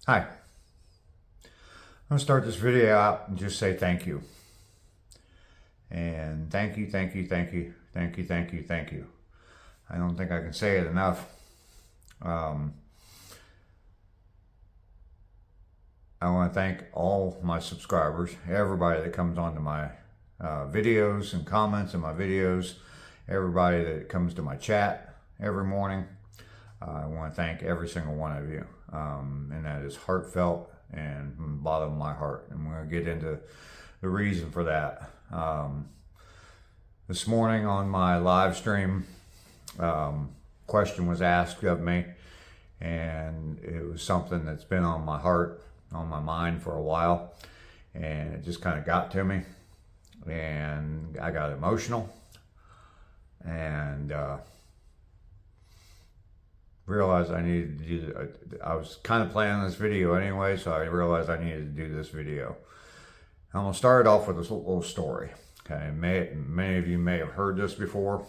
Hi, I'm going to start this video out and just say thank you. And thank you, thank you, thank you, thank you, thank you, thank you. I don't think I can say it enough. I want to thank all my subscribers, everybody that comes onto my videos and comments in my videos, everybody that comes to my chat every morning. I want to thank every single one of you. And that is heartfelt and from the bottom of my heart. And we're going to get into the reason for that. This morning on my live stream, question was asked of me, and it was something that's been on my heart, on my mind for a while, and it just kind of got to me, and I got emotional, and realized I needed to do. I was kind of planning this video anyway, so I realized I needed to do this video. I'm gonna start it off with this little story. Okay, many of you may have heard this before,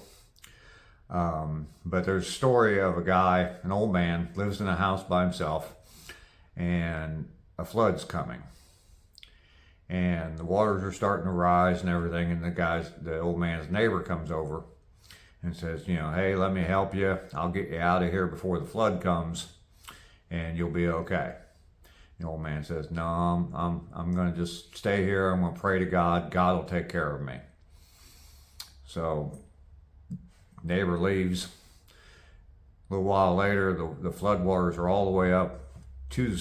but there's a story of a guy, an old man, lives in a house by himself, and a flood's coming, and the waters are starting to rise and everything. And the old man's neighbor comes over and says, hey, let me help you. I'll get you out of here before the flood comes, and you'll be okay. The old man says, no, I'm going to just stay here. I'm going to pray to God. God will take care of me. So neighbor leaves. A little while later, the flood waters are all the way up to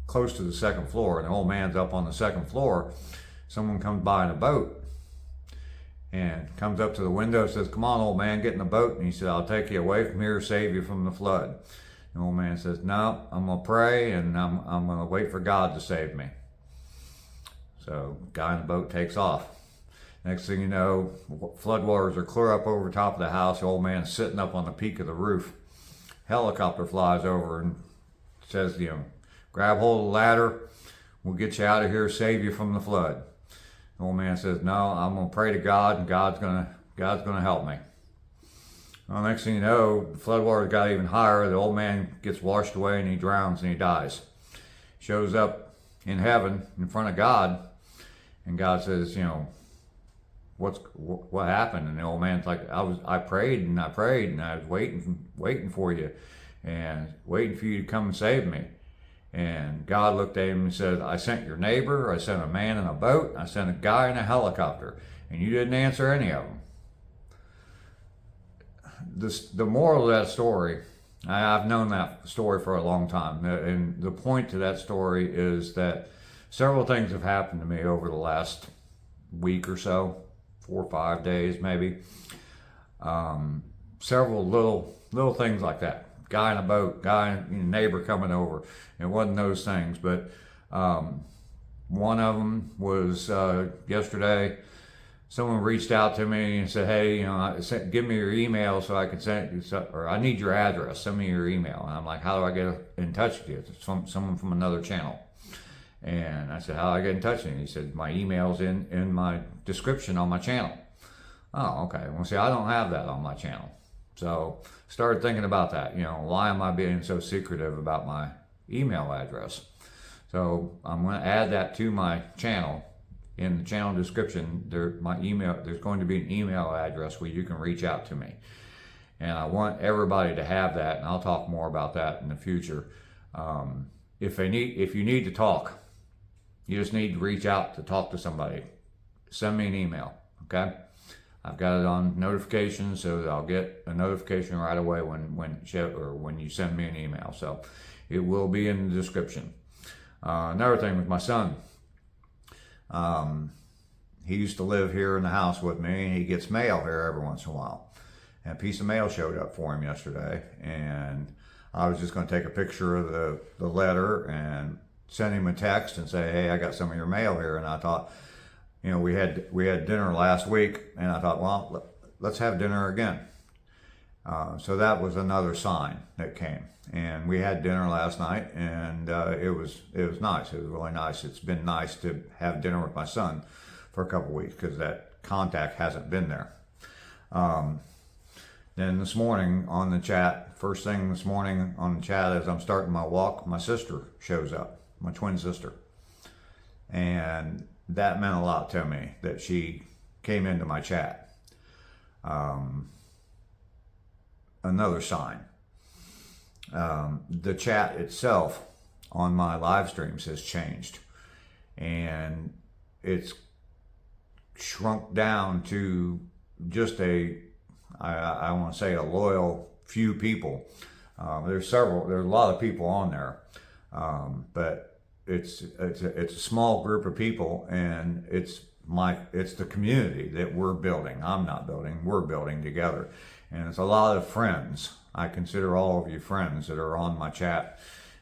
close to the second floor, and the old man's up on the second floor. Someone comes by in a boat and comes up to the window and says, come on, old man, get in the boat. And he said, I'll take you away from here, save you from the flood. The old man says, no, I'm going to pray, and I'm going to wait for God to save me. So the guy in the boat takes off. Next thing you know, floodwaters are clear up over top of the house. The old man's sitting up on the peak of the roof. Helicopter flies over and says, grab hold of the ladder. We'll get you out of here, save you from the flood. The old man says, no, I'm going to pray to God, and God's going to help me. Well, next thing you know, the floodwaters got even higher. The old man gets washed away, and he drowns, and he dies. Shows up in heaven in front of God, and God says, what happened? And the old man's like, I prayed, and I prayed, and I was waiting for you, and waiting for you to come and save me. And God looked at him and said, I sent your neighbor, I sent a man in a boat, I sent a guy in a helicopter, and you didn't answer any of them. The moral of that story, I've known that story for a long time, and the point to that story is that several things have happened to me over the last week or so, 4 or 5 days maybe. Several little things like that. Guy in a boat, neighbor coming over. It wasn't those things, but one of them was yesterday. Someone reached out to me and said, hey, give me your email so I can send you, or I need your address, send me your email. And I'm like, how do I get in touch with you? It's from someone from another channel. And I said, how do I get in touch with you? He said, my email's in my description on my channel. Oh, okay. Well, see, I don't have that on my channel. So started thinking about that. Why am I being so secretive about my email address? So I'm going to add that to my channel. In the channel description, there's going to be an email address where you can reach out to me. And I want everybody to have that, and I'll talk more about that in the future. If you need to talk, you just need to reach out to talk to somebody. Send me an email, okay? I've got it on notifications, so that I'll get a notification right away when you send me an email. So it will be in the description. Another thing with my son. He used to live here in the house with me, and he gets mail here every once in a while. And a piece of mail showed up for him yesterday, and I was just going to take a picture of the letter and send him a text and say, hey, I got some of your mail here. And I thought, we had dinner last week, and I thought, well, let's have dinner again. So that was another sign that came. And we had dinner last night, and it was nice. It was really nice. It's been nice to have dinner with my son for a couple weeks because that contact hasn't been there. Then this morning on the chat, first thing this morning on the chat as I'm starting my walk, my sister shows up, my twin sister. And that meant a lot to me that she came into my chat. Another sign. The chat itself on my live streams has changed, and it's shrunk down to just I want to say a loyal few people. There's a lot of people on there, but it's a small group of people, and it's the community that we're building. I'm not building, we're building together. And it's a lot of friends. I consider all of you friends that are on my chat,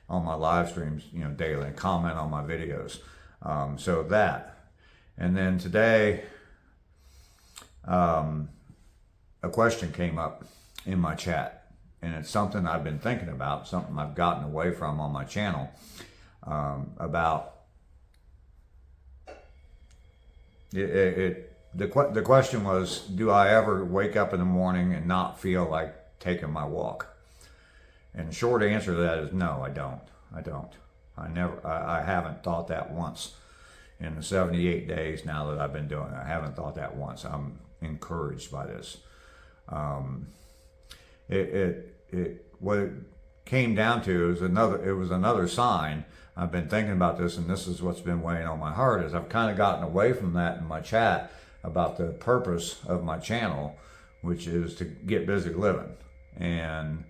on my live streams, daily, and comment on my videos. So that. And then today, a question came up in my chat, and it's something I've been thinking about, something I've gotten away from on my channel, about it. The question was, do I ever wake up in the morning and not feel like taking my walk? And the short answer to that is no, I don't. I haven't thought that once in the 78 days now that I've been doing it. I haven't thought that once. I'm encouraged by this. What it came down to is another sign. I've been thinking about this, and this is what's been weighing on my heart, is I've kind of gotten away from that in my chat about the purpose of my channel, which is to get busy living. And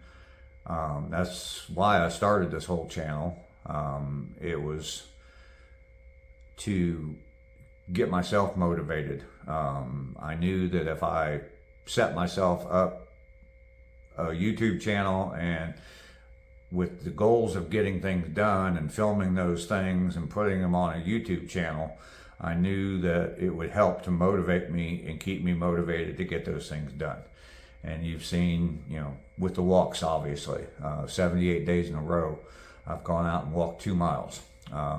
that's why I started this whole channel. It was to get myself motivated. I knew that if I set myself up a YouTube channel and with the goals of getting things done and filming those things and putting them on a YouTube channel, I knew that it would help to motivate me and keep me motivated to get those things done. And you've seen, with the walks, obviously, 78 days in a row, I've gone out and walked 2 miles. I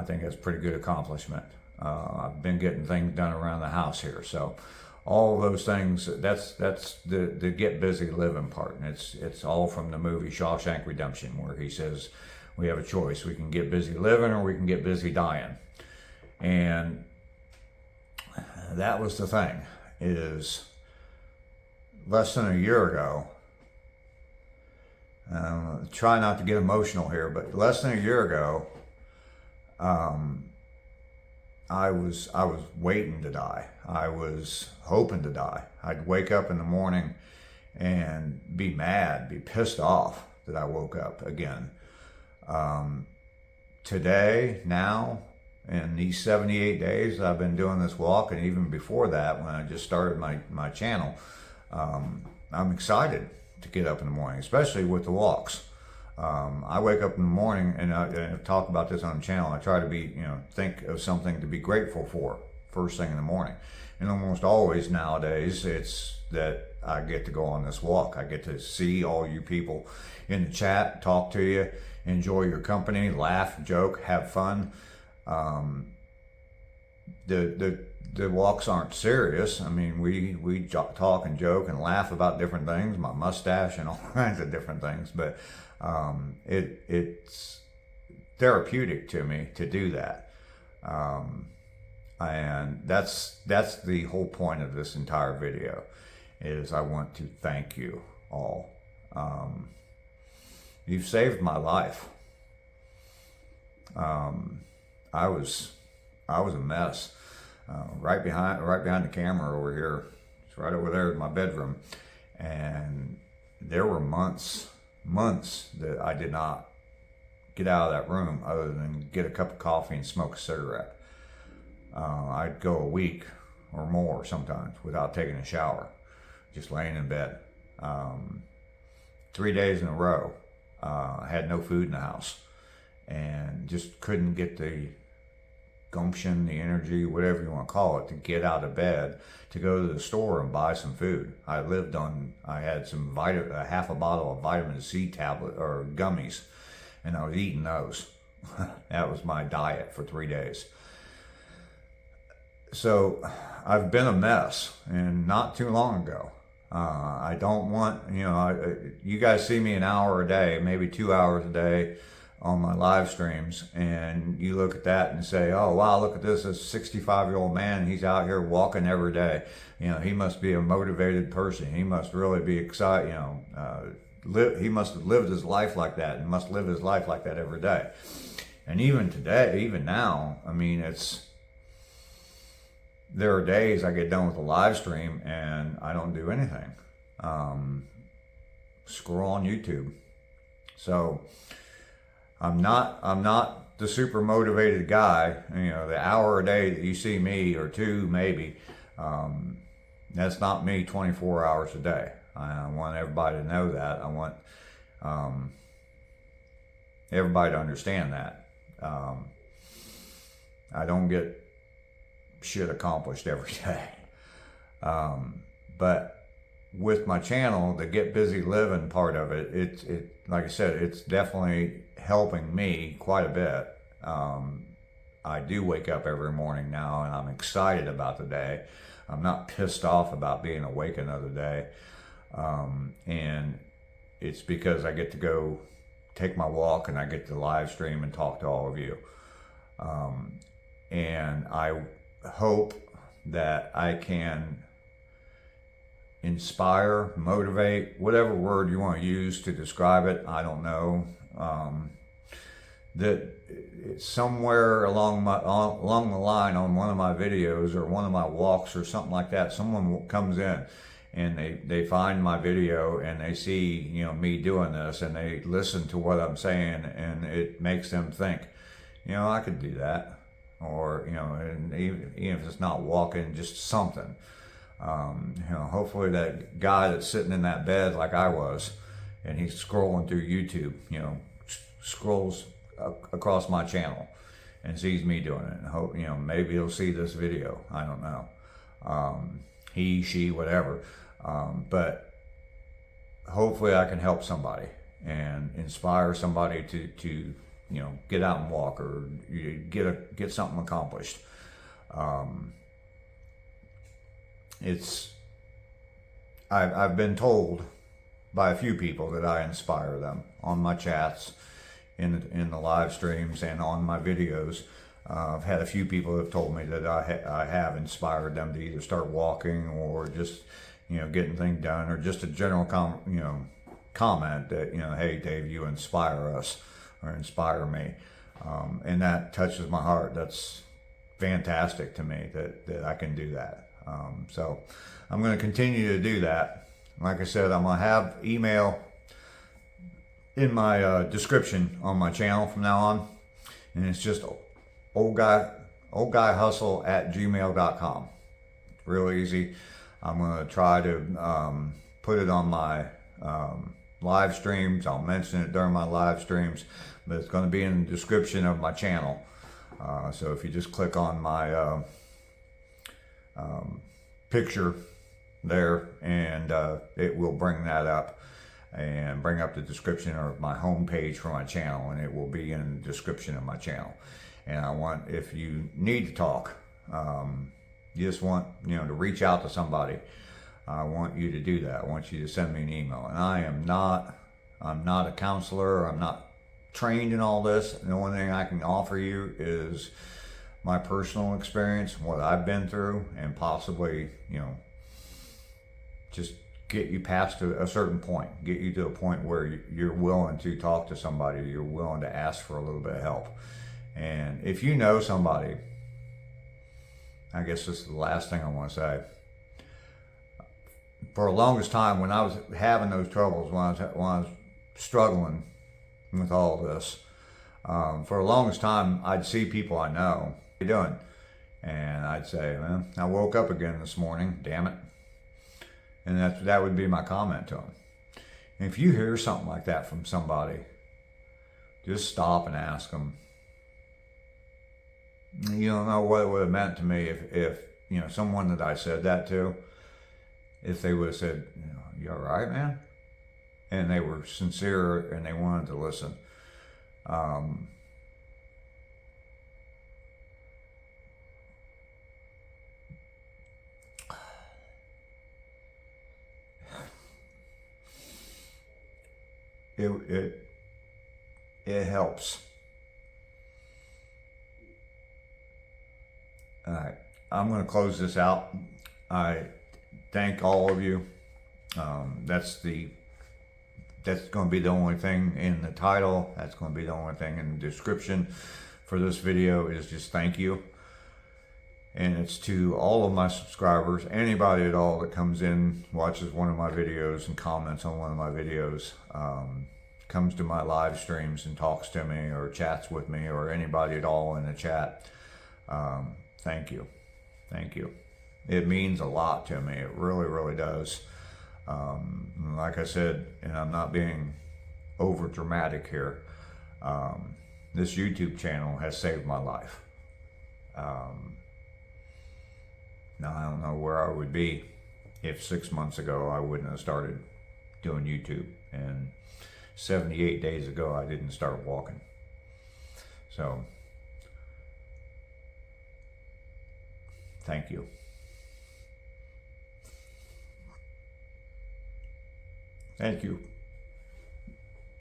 think that's a pretty good accomplishment. I've been getting things done around the house here. So all of those things, that's the get busy living part. And it's all from the movie Shawshank Redemption, where he says we have a choice. We can get busy living or we can get busy dying. And that was the thing, is less than a year ago, try not to get emotional here, but less than a year ago, I was waiting to die. I was hoping to die. I'd wake up in the morning and be mad, be pissed off that I woke up again. Today, now, in these 78 days I've been doing this walk, and even before that, when I just started my channel, I'm excited to get up in the morning, especially with the walks. I wake up in the morning, and I talk about this on the channel. I try to think of something to be grateful for first thing in the morning. And almost always nowadays, it's that I get to go on this walk. I get to see all you people in the chat, talk to you, enjoy your company, laugh, joke, have fun. The walks aren't serious. I mean, we talk and joke and laugh about different things, my mustache and all kinds of different things. But it's therapeutic to me to do that. And that's the whole point of this entire video, is I want to thank you all. You've saved my life. I was a mess. Right behind the camera over here. It's right over there in my bedroom. And there were months that I did not get out of that room other than get a cup of coffee and smoke a cigarette. I'd go a week or more sometimes without taking a shower, just laying in bed. 3 days in a row, I had no food in the house and just couldn't get the gumption, the energy, whatever you want to call it, to get out of bed to go to the store and buy some food. I had some half a bottle of vitamin C tablet or gummies, and I was eating those. That was my diet for 3 days. So I've been a mess, and not too long ago, I don't want, you guys see me an hour a day, maybe 2 hours a day on my live streams, and you look at that and say, oh wow, look at this 65-year-old man, he's out here walking every day. He must be a motivated person, he must really be excited, he must have lived his life like that, and must live his life like that every day. And even today, even now, I mean, there are days I get done with a live stream and I don't do anything. Scroll on YouTube. So I'm not the super motivated guy. The hour a day that you see me, or two maybe, that's not me 24 hours a day. I want everybody to know that. I want everybody to understand that. I don't get shit accomplished every day. But with my channel, the Get Busy Living part of it, it like I said, it's definitely helping me quite a bit. I do wake up every morning now and I'm excited about the day. I'm not pissed off about being awake another day. And it's because I get to go take my walk and I get to live stream and talk to all of you. And I hope that I can inspire, motivate, whatever word you want to use to describe it, I don't know. That somewhere along the line on one of my videos or one of my walks or something like that, someone comes in and they find my video and they see me doing this and they listen to what I'm saying, and it makes them think, I could do that. Or and even if it's not walking, just something. Hopefully that guy that's sitting in that bed like I was, and he's scrolling through YouTube, scrolls across my channel and sees me doing it. And hope maybe he'll see this video. I don't know. He, she, whatever. But hopefully I can help somebody and inspire somebody to get out and walk, or get something accomplished. I've been told by a few people that I inspire them on my chats, in the live streams, and on my videos. I've had a few people that have told me that I have inspired them to either start walking or just getting things done, or just a general comment that hey Dave, you inspire us or inspire me, and that touches my heart. That's fantastic to me that I can do that. So I'm going to continue to do that. Like I said, I'm going to have email in my description on my channel from now on, and it's just oldguyhustle@gmail.com. Real easy. I'm going to try to put it on my live streams. I'll mention it during my live streams, but it's going to be in the description of my channel. So if you just click on my picture there, and it will bring that up and bring up the description of my home page for my channel, and it will be in the description of my channel. And I want, if you need to talk, you just want to reach out to somebody, I want you to do that. I want you to send me an email. And I'm not a counselor. I'm not trained in all this. The only thing I can offer you is my personal experience, what I've been through, and possibly just get you past a certain point, get you to a point where you're willing to talk to somebody, you're willing to ask for a little bit of help. And if you know somebody, I guess this is the last thing I want to say. For the longest time, when I was having those troubles, when I was struggling with all this, for the longest time, I'd see people I know, how you doing? And I'd say, well, I woke up again this morning, damn it. And that would be my comment to them. And if you hear something like that from somebody, just stop and ask them. You don't know what it would have meant to me if someone that I said that to, if they would have said, you all right, man? And they were sincere and they wanted to listen. it helps. All right, I'm going to close this out. I thank all of you. That's going to be the only thing in the title. That's going to be the only thing in the description for this video, is just thank you. And it's to all of my subscribers, anybody at all that comes in, watches one of my videos and comments on one of my videos, comes to my live streams and talks to me or chats with me, or anybody at all in the chat. Thank you. Thank you. It means a lot to me. It really, really does. Like I said, and I'm not being over dramatic here, this YouTube channel has saved my life. Now, I don't know where I would be if 6 months ago I wouldn't have started doing YouTube, and 78 days ago I didn't start walking. So, thank you. Thank you.